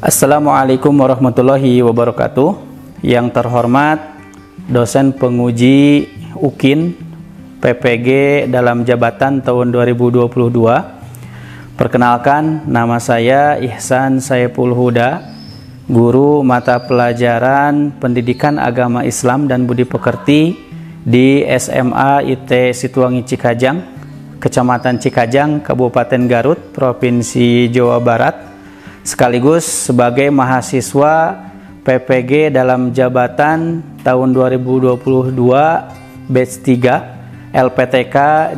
Assalamualaikum warahmatullahi wabarakatuh. Yang terhormat dosen penguji UKIN PPG dalam jabatan tahun 2022. Perkenalkan, nama saya Ihsan Saiful Huda, guru mata pelajaran Pendidikan Agama Islam dan Budi Pekerti di SMA IT Situangi Cikajang, Kecamatan Cikajang, Kabupaten Garut, Provinsi Jawa Barat, sekaligus sebagai mahasiswa PPG dalam jabatan tahun 2022 batch 3 LPTK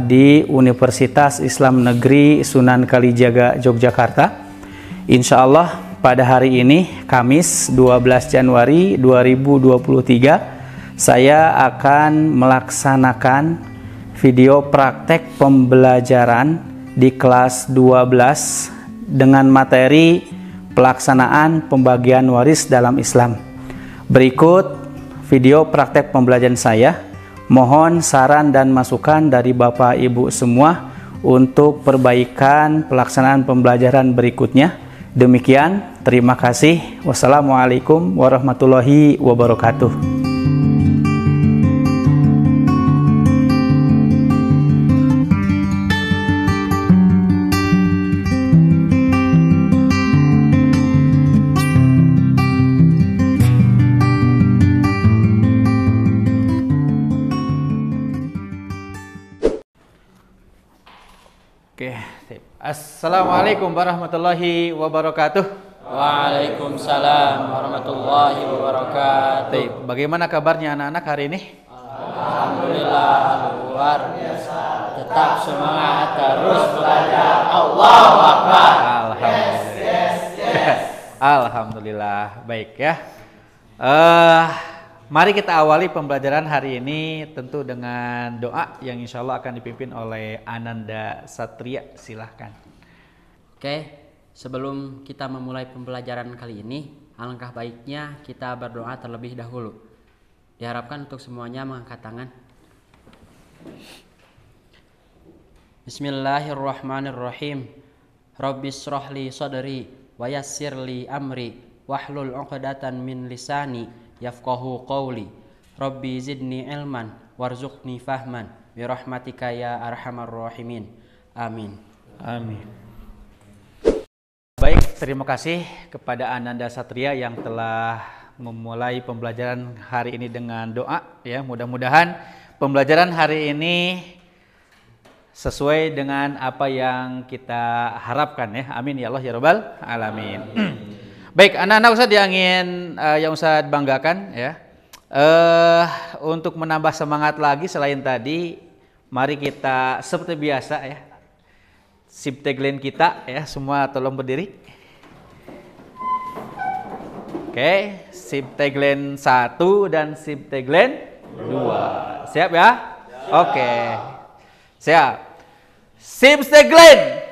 di Universitas Islam Negeri Sunan Kalijaga, Yogyakarta. Insya Allah pada hari ini, Kamis 12 Januari 2023, saya akan melaksanakan video praktek pembelajaran di kelas 12 dengan materi pelaksanaan pembagian waris dalam Islam. Berikut video praktek pembelajaran saya. Mohon saran dan masukan dari Bapak Ibu semua untuk perbaikan pelaksanaan pembelajaran berikutnya. Demikian, terima kasih. Wassalamualaikum warahmatullahi wabarakatuh. Oke, Assalamualaikum warahmatullahi wabarakatuh. Waalaikumsalam warahmatullahi wabarakatuh. Bagaimana kabarnya anak-anak hari ini? Alhamdulillah luar biasa. Tetap semangat terus belajar. Allahu Akbar. Alhamdulillah. Alhamdulillah. Baik ya. Mari kita awali pembelajaran hari ini tentu dengan doa yang insya Allah akan dipimpin oleh Ananda Satria. Silahkan. Oke, sebelum kita memulai pembelajaran kali ini, alangkah baiknya kita berdoa terlebih dahulu. Diharapkan untuk semuanya mengangkat tangan. Bismillahirrahmanirrahim. Rabbis shrahli sadri wa yassirli amri wahlul 'uqdatan min lisani yafqahu qawli. Rabbi zidni ilman warzuqni fahman birahmatika ya arhamar rahimin. Amin. Amin. Baik, terima kasih kepada Ananda Satria yang telah memulai pembelajaran hari ini dengan doa ya. Mudah-mudahan pembelajaran hari ini sesuai dengan apa yang kita harapkan ya. Amin ya Allah ya rabbal alamin. Baik, anak-anak Ustadz yang Ustadz banggakan ya. Untuk menambah semangat lagi selain tadi, mari kita seperti biasa ya. Sip tagline kita ya, semua tolong berdiri. Oke, sip tagline 1 dan sip tagline 2. Siap ya? Oke. Siap. Sip tagline.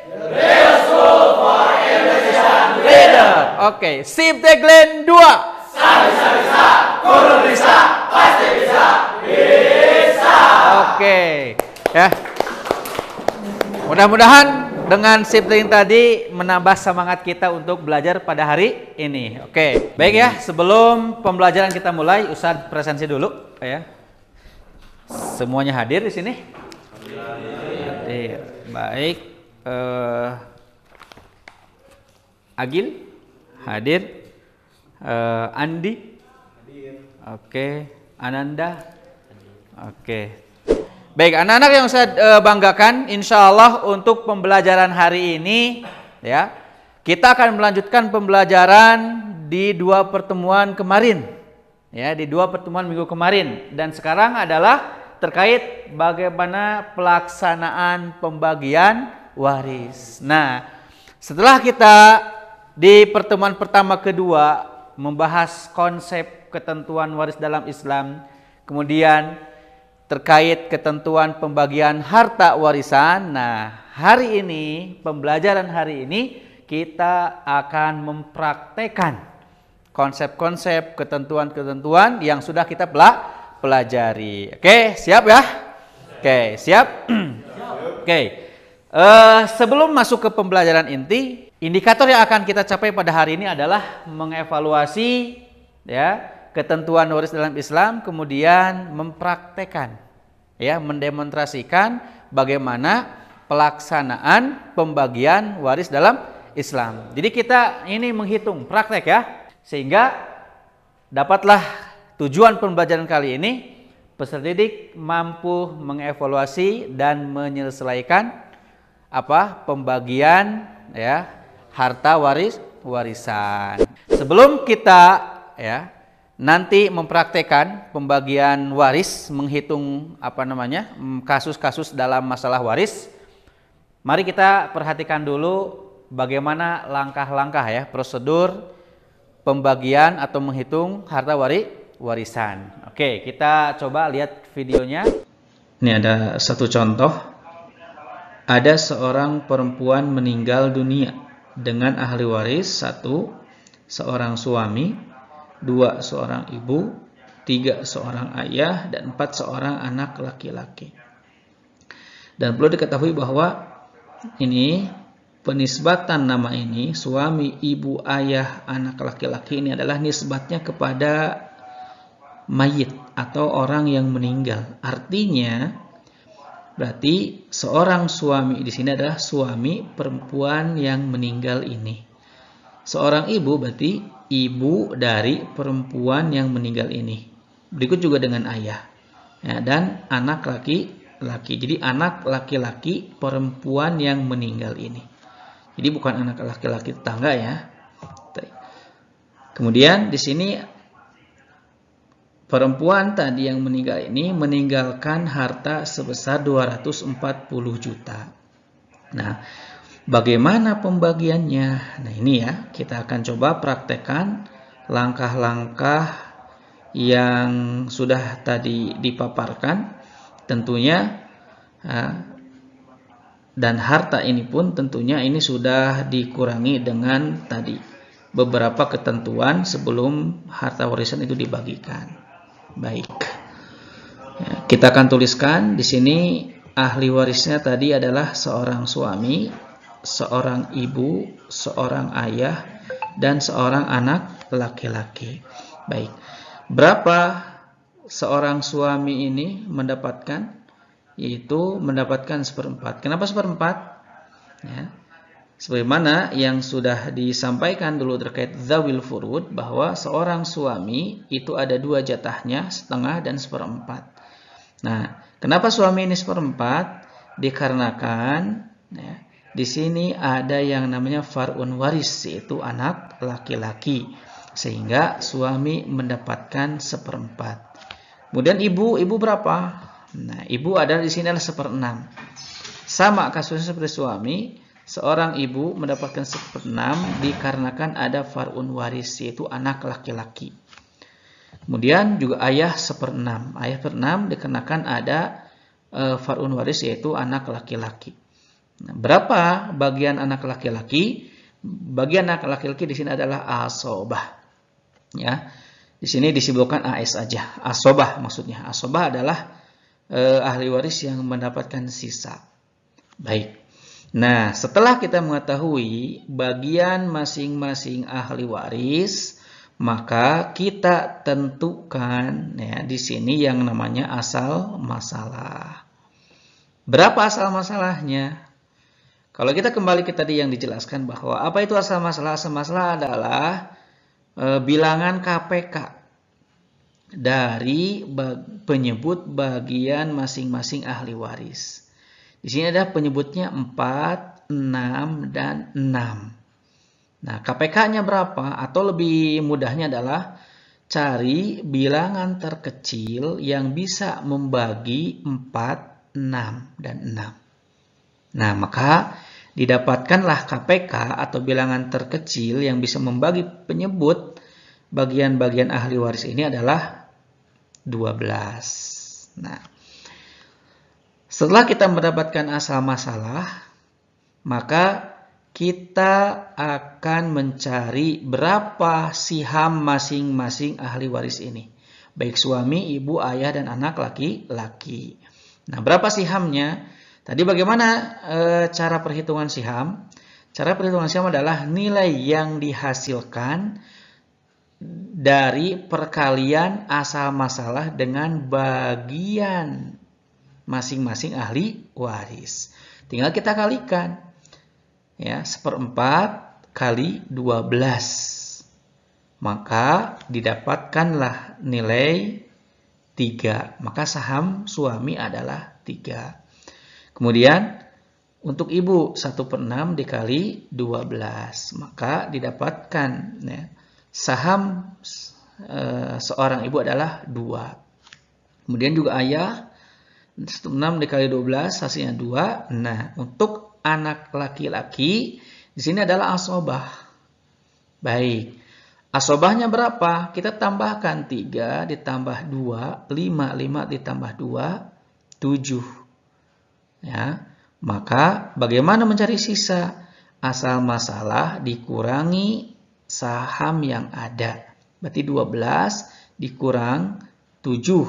Oke, sip tagline 2. Bisa, kudu bisa, pasti bisa, bisa. Oke, ya. Mudah-mudahan dengan sip tagline tadi menambah semangat kita untuk belajar pada hari ini. Oke, baik ya. Sebelum pembelajaran kita mulai, Ustadz presensi dulu, ya. Semuanya hadir di sini. Hadir. Baik. Agil hadir, Andi hadir. Oke, Ananda. Oke. Baik, anak-anak yang saya banggakan, insya Allah untuk pembelajaran hari ini ya, kita akan melanjutkan pembelajaran di 2 pertemuan kemarin ya, di 2 pertemuan minggu kemarin, dan sekarang adalah terkait bagaimana pelaksanaan pembagian waris. Nah, setelah kita di pertemuan pertama kedua membahas konsep ketentuan waris dalam Islam, kemudian terkait ketentuan pembagian harta warisan. Nah, hari ini, pembelajaran hari ini kita akan mempraktekkan konsep-konsep ketentuan-ketentuan yang sudah kita pelajari. Oke, siap ya? Oke, siap? Oke. Sebelum masuk ke pembelajaran inti, Indikator yang akan kita capai pada hari ini adalah mengevaluasi ya ketentuan waris dalam Islam, kemudian mempraktekkan ya, mendemonstrasikan bagaimana pelaksanaan pembagian waris dalam Islam. Jadi kita ini menghitung praktek ya, sehingga dapatlah tujuan pembelajaran kali ini, peserta didik mampu mengevaluasi dan menyelesaikan pembagian ya harta warisan. Sebelum kita ya nanti mempraktekkan pembagian waris, menghitung kasus-kasus dalam masalah waris, mari kita perhatikan dulu bagaimana langkah-langkah ya prosedur pembagian atau menghitung harta warisan. Oke, kita coba lihat videonya. Ini ada satu contoh. Ada seorang perempuan meninggal dunia dengan ahli waris: 1, seorang suami; 2, seorang ibu; 3, seorang ayah; dan 4, seorang anak laki-laki. Dan perlu diketahui bahwa ini penisbatan nama ini, suami, ibu, ayah, anak laki-laki, ini adalah nisbatnya kepada mayit atau orang yang meninggal. Artinya berarti seorang suami di sini adalah suami perempuan yang meninggal ini. Seorang ibu berarti ibu dari perempuan yang meninggal ini. Berikut juga dengan ayah. Ya, dan anak laki-laki. Jadi anak laki-laki perempuan yang meninggal ini. Jadi bukan anak laki-laki tetangga ya. Kemudian di sini perempuan tadi yang meninggal ini meninggalkan harta sebesar 240 juta. Nah, bagaimana pembagiannya? Nah, ini ya, kita akan coba praktekkan langkah-langkah yang sudah tadi dipaparkan. Tentunya dan harta ini pun tentunya ini sudah dikurangi dengan tadi beberapa ketentuan sebelum harta warisan itu dibagikan. Baik, ya, kita akan tuliskan di sini ahli warisnya tadi adalah seorang suami, seorang ibu, seorang ayah, dan seorang anak laki-laki. Baik, berapa seorang suami ini mendapatkan? Yaitu mendapatkan 1/4. Kenapa 1/4? Ya, sebagaimana yang sudah disampaikan dulu terkait dzawil furud, bahwa seorang suami itu ada 2 jatahnya, 1/2 dan 1/4. Nah, kenapa suami ini 1/4? Dikarenakan ya, di sini ada yang namanya far'un waris, yaitu anak laki-laki, sehingga suami mendapatkan 1/4. Kemudian ibu berapa? Nah, ibu adalah di sini adalah 1/6. Sama kasusnya seperti suami. Seorang ibu mendapatkan 1/6 dikarenakan ada far'un waris, yaitu anak laki-laki. Kemudian juga ayah 1/6. Ayah 1/6 dikarenakan ada far'un waris, yaitu anak laki-laki. Nah, berapa bagian anak laki-laki? Bagian anak laki-laki di sini adalah asobah. Ya, di sini disebutkan AS aja. Asobah maksudnya. Asobah adalah ahli waris yang mendapatkan sisa. Baik. Nah, setelah kita mengetahui bagian masing-masing ahli waris, maka kita tentukan ya di sini yang namanya asal masalah. Berapa asal masalahnya? Kalau kita kembali ke tadi yang dijelaskan bahwa apa itu asal masalah? Asal masalah adalah bilangan KPK dari penyebut bagian masing-masing ahli waris. Di sini ada penyebutnya 4, 6, dan 6. Nah, KPK-nya berapa? Atau lebih mudahnya adalah cari bilangan terkecil yang bisa membagi 4, 6, dan 6. Nah, maka didapatkanlah KPK atau bilangan terkecil yang bisa membagi penyebut bagian-bagian ahli waris ini adalah 12. Nah, setelah kita mendapatkan asal masalah, maka kita akan mencari berapa siham masing-masing ahli waris ini. Baik suami, ibu, ayah, dan anak laki-laki. Nah, berapa sihamnya? Tadi bagaimana cara perhitungan siham? Cara perhitungan siham adalah nilai yang dihasilkan dari perkalian asal masalah dengan bagian masing-masing ahli waris. Tinggal kita kalikan. Ya, 1/4 kali 12. Maka didapatkanlah nilai 3. Maka saham suami adalah 3. Kemudian untuk ibu 1/6 dikali 12. Maka didapatkan ya, saham seorang ibu adalah 2. Kemudian juga ayah 1/6 dikali 12 hasilnya 2. Nah, untuk anak laki-laki di sini adalah asobah. Baik. Asobahnya berapa? Kita tambahkan 3 ditambah 2, 5 ditambah 2, 7. Ya. Maka bagaimana mencari sisa? Asal masalah dikurangi saham yang ada. Berarti 12 dikurang 7.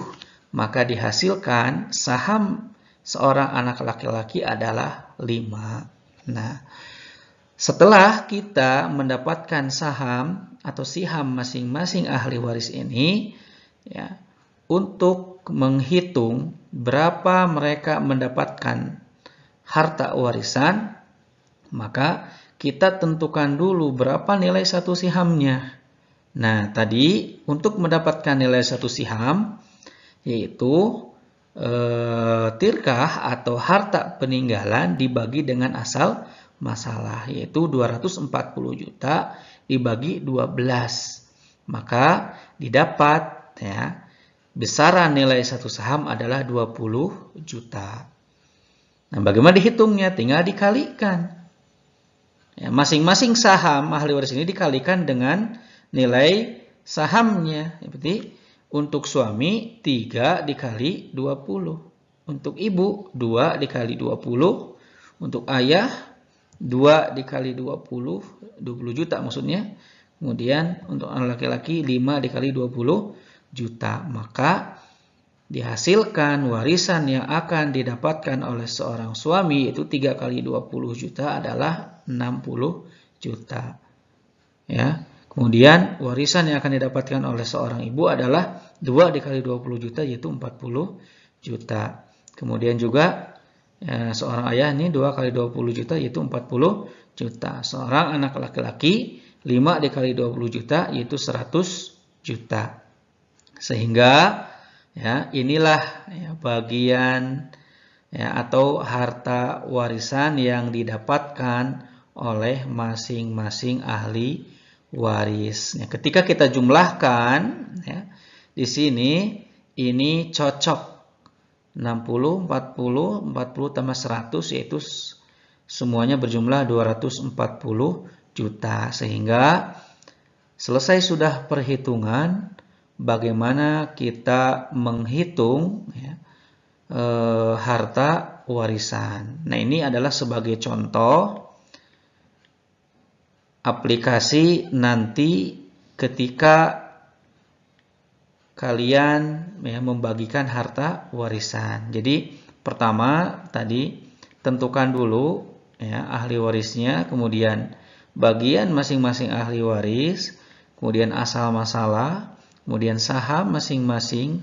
Maka dihasilkan saham seorang anak laki-laki adalah 5. Nah, setelah kita mendapatkan saham atau siham masing-masing ahli waris ini, ya, untuk menghitung berapa mereka mendapatkan harta warisan, maka kita tentukan dulu berapa nilai satu sihamnya. Nah, tadi untuk mendapatkan nilai satu siham, yaitu tirkah atau harta peninggalan dibagi dengan asal masalah, yaitu 240 juta dibagi 12. Maka didapat ya, besaran nilai satu saham adalah 20 juta. Nah, bagaimana dihitungnya? Tinggal dikalikan. Ya, masing-masing saham ahli waris ini dikalikan dengan nilai sahamnya. Seperti untuk suami 3 dikali 20. Untuk ibu 2 dikali 20. Untuk ayah 2 dikali 20, 20 juta maksudnya. Kemudian untuk anak laki-laki 5 dikali 20 juta. Maka dihasilkan warisan yang akan didapatkan oleh seorang suami itu 3 kali 20 juta adalah 60 juta. Ya. Kemudian warisan yang akan didapatkan oleh seorang ibu adalah 2 dikali 20 juta yaitu 40 juta. Kemudian juga seorang ayah ini 2 kali 20 juta yaitu 40 juta. Seorang anak laki-laki 5 dikali 20 juta yaitu 100 juta. Sehingga ya, inilah ya, bagian ya, atau harta warisan yang didapatkan oleh masing-masing ahli waris. Ya, ketika kita jumlahkan ya, di sini ini cocok 60, 40, 40 tambah 100 yaitu semuanya berjumlah 240 juta. Sehingga selesai sudah perhitungan bagaimana kita menghitung ya, harta warisan. Nah, ini adalah sebagai contoh aplikasi nanti ketika kalian ya, membagikan harta warisan. Jadi pertama tadi tentukan dulu ya, ahli warisnya, kemudian bagian masing-masing ahli waris, kemudian asal masalah, kemudian saham masing-masing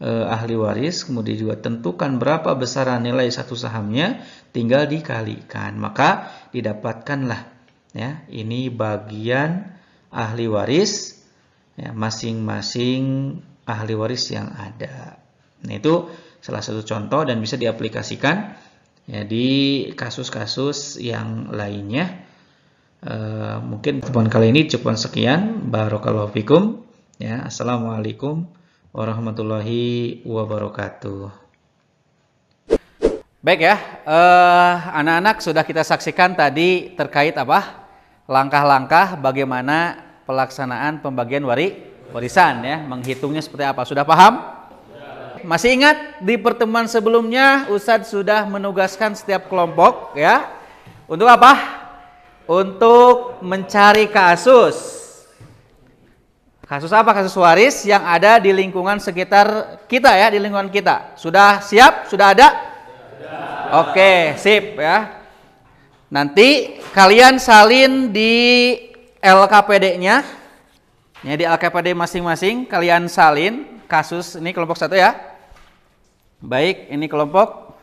ahli waris, kemudian juga tentukan berapa besaran nilai satu sahamnya, tinggal dikalikan. Maka didapatkanlah ya, ini bagian ahli waris ya, masing-masing ahli waris yang ada. Nah, itu salah satu contoh dan bisa diaplikasikan ya, di kasus-kasus yang lainnya. Mungkin pertemuan kali ini cukup sekian. Barakallahu fikum. Ya, assalamualaikum warahmatullahi wabarakatuh. Baik ya, anak-anak sudah kita saksikan tadi terkait apa? Langkah-langkah bagaimana pelaksanaan pembagian warisan ya, menghitungnya seperti apa. Sudah paham? Masih ingat di pertemuan sebelumnya Ustadz sudah menugaskan setiap kelompok ya untuk apa? Untuk mencari kasus. Kasus apa? Kasus waris yang ada di lingkungan sekitar kita ya, di lingkungan kita. Sudah siap? Sudah ada? Sudah. Oke, sip ya. Nanti kalian salin di LKPD-nya. Ya, di LKPD masing-masing kalian salin kasus ini kelompok 1 ya. Baik, ini kelompok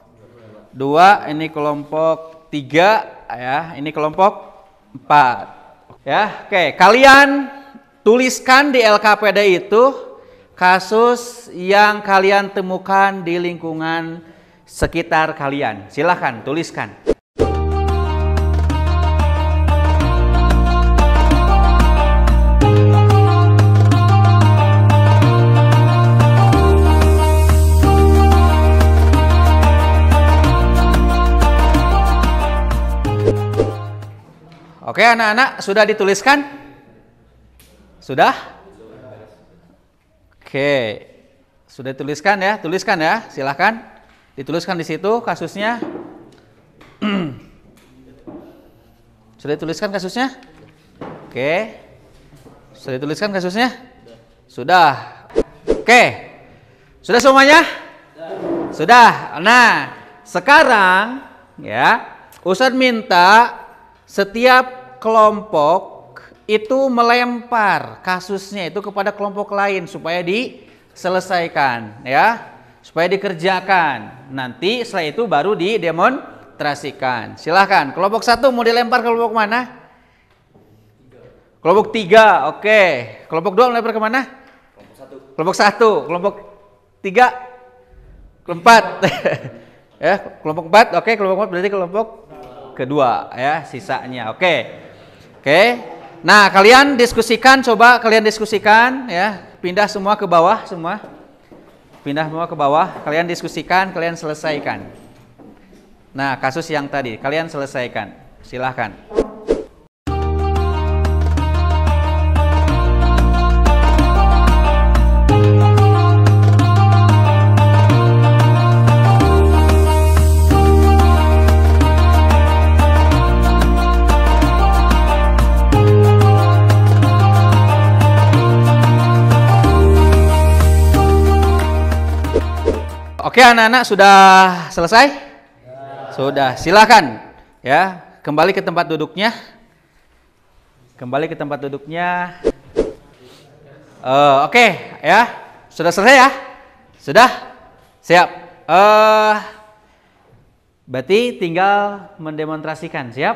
2, ini kelompok 3 ya, ini kelompok 4. Ya, oke, kalian tuliskan di LKPD itu kasus yang kalian temukan di lingkungan sekitar kalian. Silahkan tuliskan. Oke, anak-anak sudah dituliskan? Sudah? Oke, sudah dituliskan ya? Tuliskan ya, silahkan. Dituliskan di situ kasusnya. Sudah dituliskan kasusnya? Oke. Sudah dituliskan kasusnya? Sudah. Oke. Sudah semuanya? Sudah. Nah, sekarang ya, Ustadz minta setiap kelompok itu melempar kasusnya itu kepada kelompok lain supaya diselesaikan ya, supaya dikerjakan. Nanti setelah itu baru didemonstrasikan. Silahkan, kelompok 1 mau dilempar ke kelompok mana? Kelompok 3, oke. Kelompok 2 melempar ke mana? Kelompok 1. Kelompok 3? Kelompok 4. Ya, kelompok 4, oke. Kelompok 4 berarti kelompok kedua ya, sisanya. Oke. Nah, kalian diskusikan, coba kalian diskusikan ya. Pindah semua ke bawah semua. Pindah semua ke bawah, kalian diskusikan, kalian selesaikan. Nah, kasus yang tadi kalian selesaikan. Silahkan. Oke, anak-anak sudah selesai? Sudah, silakan ya, kembali ke tempat duduknya. Kembali ke tempat duduknya. Oke ya, sudah selesai ya? Sudah? Siap. Berarti tinggal mendemonstrasikan, siap?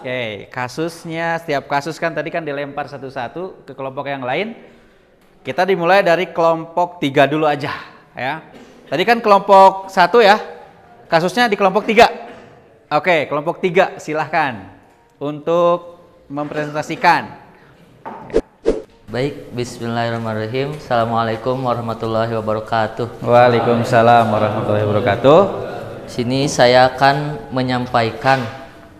Oke, kasusnya, setiap kasus kan tadi kan dilempar satu-satu ke kelompok yang lain. Kita dimulai dari kelompok 3 dulu aja ya. Tadi kan kelompok 1 ya, kasusnya di kelompok 3. Oke, kelompok 3 silahkan untuk mempresentasikan. Baik, bismillahirrahmanirrahim. Assalamualaikum warahmatullahi wabarakatuh. Waalaikumsalam warahmatullahi wabarakatuh. Sini saya akan menyampaikan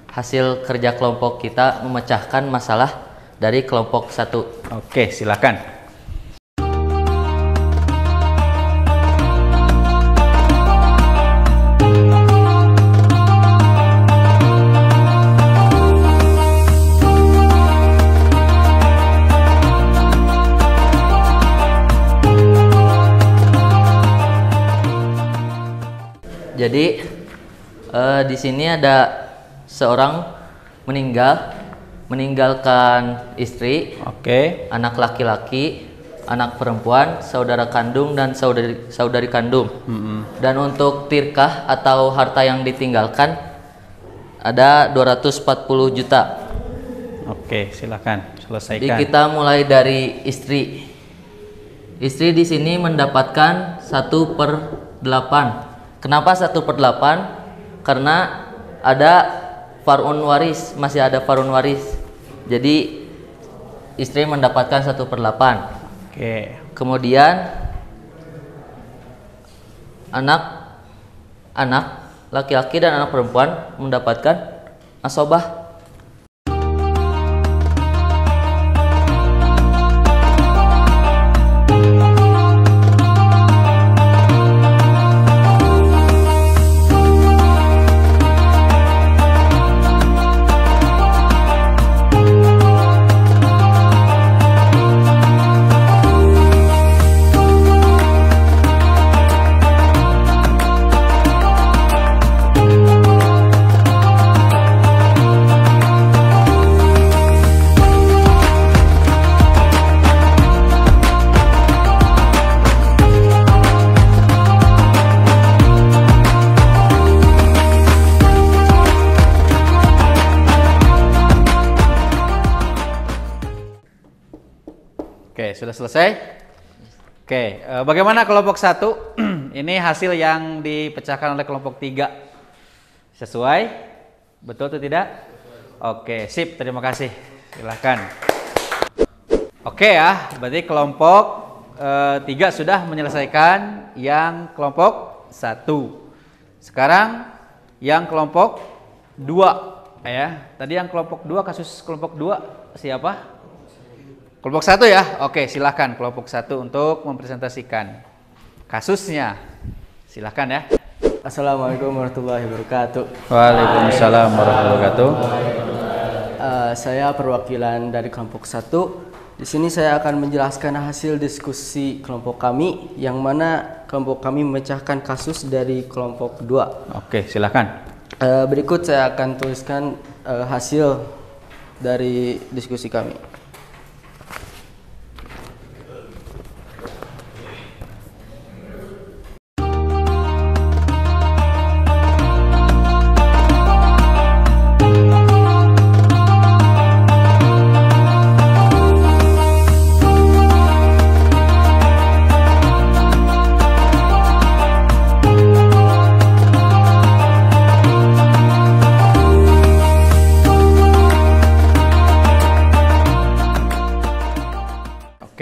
hasil kerja kelompok kita memecahkan masalah dari kelompok 1. Oke, silakan. Jadi di sini ada seorang meninggalkan istri, anak laki-laki, anak perempuan, saudara kandung dan saudari kandung. Dan untuk tirkah atau harta yang ditinggalkan ada 240 juta. Oke, silakan selesaikan. Jadi kita mulai dari istri. Istri di sini mendapatkan 1/8. Kenapa 1/8? Karena ada far'un waris, masih ada far'un waris. Jadi istri mendapatkan 1/8. Oke. Kemudian anak laki-laki dan anak perempuan mendapatkan asobah. Oke, sudah selesai? Oke, bagaimana kelompok 1? Ini hasil yang dipecahkan oleh kelompok 3. Sesuai? Betul atau tidak? Oke, sip, terima kasih. Silahkan. Oke ya, berarti kelompok 3 sudah menyelesaikan yang kelompok 1. Sekarang yang kelompok 2 ya. Tadi yang kelompok 2, kasus kelompok 2 siapa? Kelompok 1 ya. Oke, silakan kelompok 1 untuk mempresentasikan kasusnya. Silakan ya. Assalamualaikum warahmatullahi wabarakatuh. Waalaikumsalam warahmatullahi wabarakatuh. Saya perwakilan dari kelompok 1. Di sini saya akan menjelaskan hasil diskusi kelompok kami, yang mana kelompok kami memecahkan kasus dari kelompok 2. Oke, silakan. Berikut saya akan tuliskan hasil dari diskusi kami.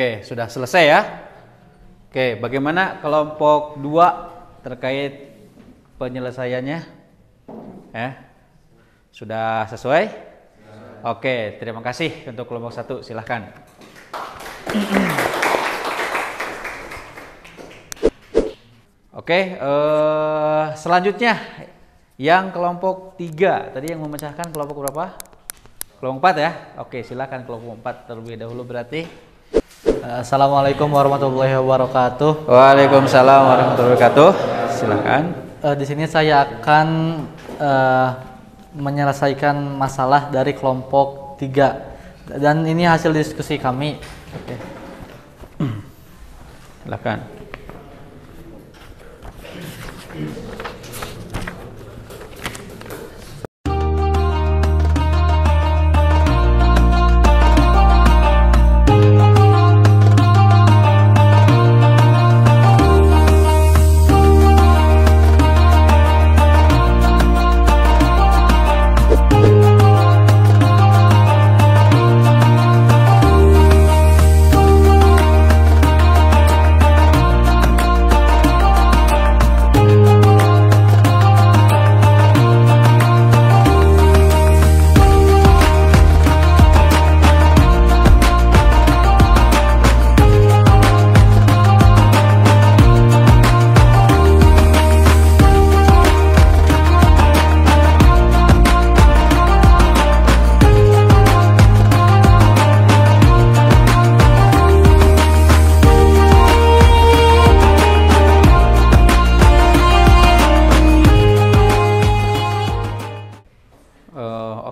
Oke, sudah selesai ya. Oke, bagaimana kelompok 2 terkait penyelesaiannya? Sudah sesuai? Oke, terima kasih untuk kelompok 1, silahkan. Oke, selanjutnya yang kelompok 3, tadi yang memecahkan kelompok berapa? Kelompok 4 ya? Oke, silahkan kelompok 4 terlebih dahulu berarti. Assalamualaikum warahmatullahi wabarakatuh. Waalaikumsalam warahmatullahi wabarakatuh. Silakan. Di sini saya akan menyelesaikan masalah dari kelompok 3, dan ini hasil diskusi kami. Oke. Silakan.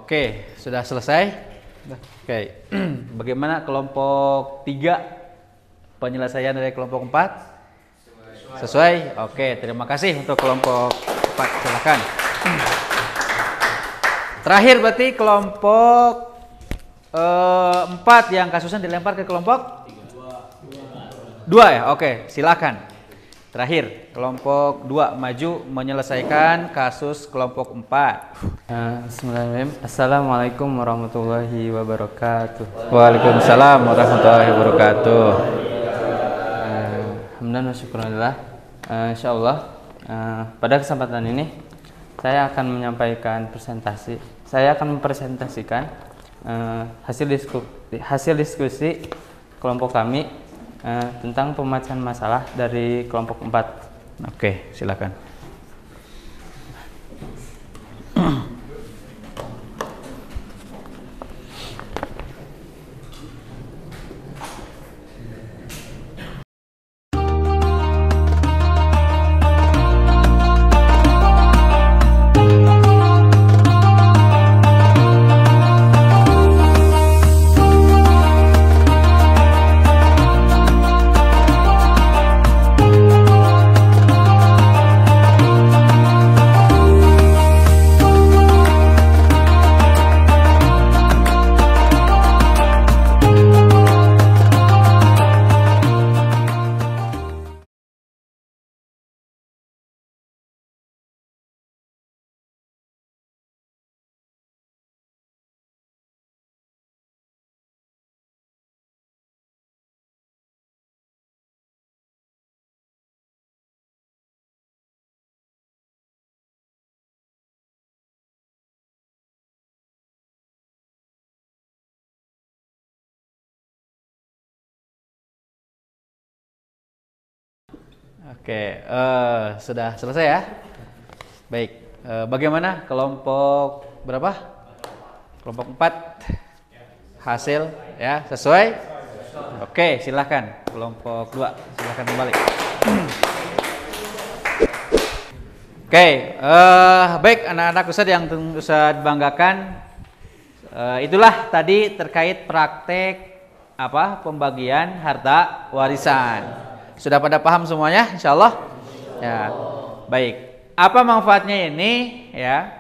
Oke, sudah selesai? Oke. Bagaimana kelompok 3 penyelesaian dari kelompok 4? Sesuai? Oke, terima kasih untuk kelompok 4. Silakan. Terakhir berarti kelompok 4 yang kasusnya dilempar ke kelompok 2 ya? Oke, silakan. Terakhir, kelompok 2 maju menyelesaikan kasus kelompok 4. Bismillahirrahmanirrahim. Assalamualaikum warahmatullahi wabarakatuh. Waalaikumsalam warahmatullahi wabarakatuh. Hamdan wa syukurillah. Insyaallah pada kesempatan ini saya akan menyampaikan presentasi. Saya akan mempresentasikan hasil diskusi kelompok kami tentang pemecahan masalah dari kelompok 4. Oke, silakan. Oke, sudah selesai ya? Baik, bagaimana kelompok berapa? Kelompok 4 hasil ya sesuai? Oke, silahkan kelompok 2 silahkan kembali. Oke, baik anak-anak Ustadz yang Ustadz banggakan, itulah tadi terkait praktek apa pembagian harta warisan. Sudah pada paham semuanya, insya Allah? Ya, baik. Apa manfaatnya ini? Ya,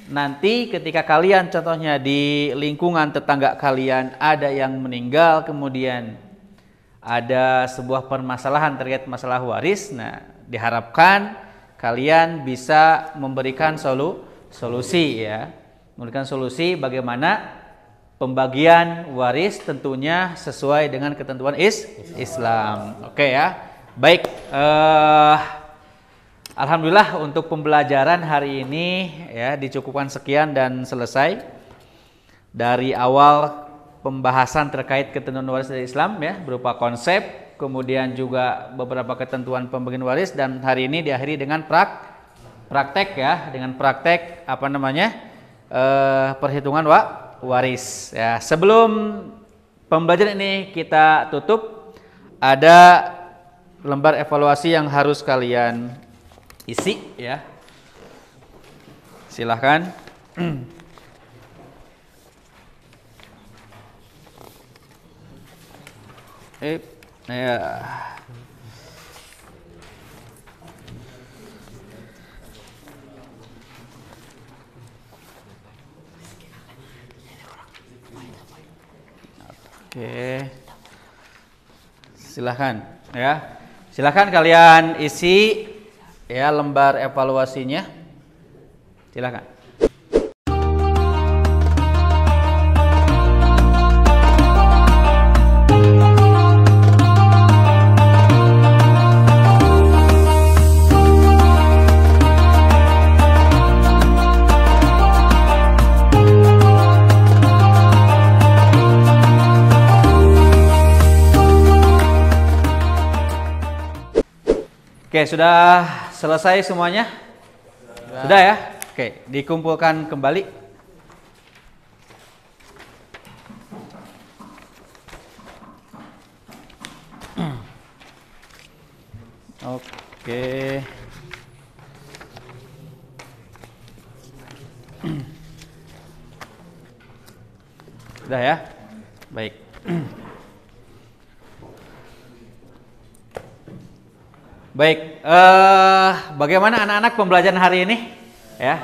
nanti ketika kalian contohnya di lingkungan tetangga kalian ada yang meninggal, kemudian ada sebuah permasalahan terkait masalah waris, nah diharapkan kalian bisa memberikan solusi ya, memberikan solusi bagaimana pembagian waris tentunya sesuai dengan ketentuan Islam. Oke ya. Baik, alhamdulillah untuk pembelajaran hari ini ya dicukupkan sekian dan selesai. Dari awal pembahasan terkait ketentuan waris dari Islam ya berupa konsep, kemudian juga beberapa ketentuan pembagian waris, dan hari ini diakhiri dengan praktek ya, dengan praktek apa namanya? Perhitungan waris ya. Sebelum pembelajaran ini kita tutup, ada lembar evaluasi yang harus kalian isi ya. Silahkan. Ya. Oke, silahkan ya, silahkan kalian isi ya lembar evaluasinya, silahkan. Oke, sudah selesai semuanya? Sudah ya? Oke, dikumpulkan kembali. Oke. Sudah ya? Baik. Baik, bagaimana anak-anak pembelajaran hari ini? Ya,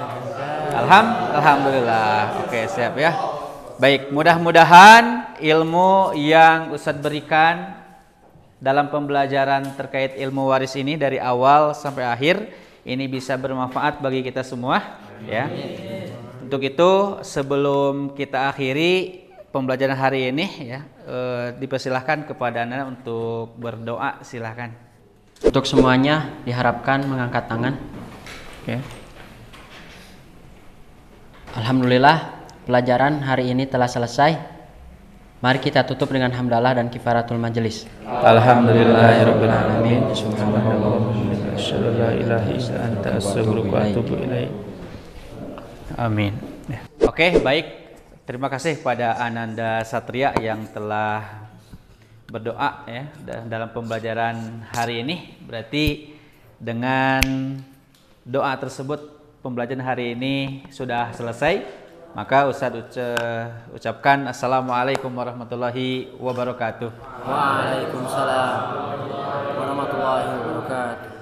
alhamdulillah. Oke, siap ya. Baik, mudah-mudahan ilmu yang Ustadz berikan dalam pembelajaran terkait ilmu waris ini dari awal sampai akhir ini bisa bermanfaat bagi kita semua. Ya. Untuk itu, sebelum kita akhiri pembelajaran hari ini, ya, dipersilahkan kepada anak untuk berdoa. Silahkan. Untuk semuanya diharapkan mengangkat tangan. Oke. Alhamdulillah pelajaran hari ini telah selesai. Mari kita tutup dengan hamdalah dan kifaratul majelis. Alhamdulillahirabbil alamin. Subhanallah. Asyhadu an la ilaha illa anta astaghfiruka wa atubu ilaik. Amin. Ya. Oke, baik. Terima kasih pada Ananda Satria yang telah berdoa ya dalam pembelajaran hari ini. Berarti dengan doa tersebut pembelajaran hari ini sudah selesai. Maka Ustadz ucapkan assalamualaikum warahmatullahi wabarakatuh. Waalaikumsalam warahmatullahi wabarakatuh.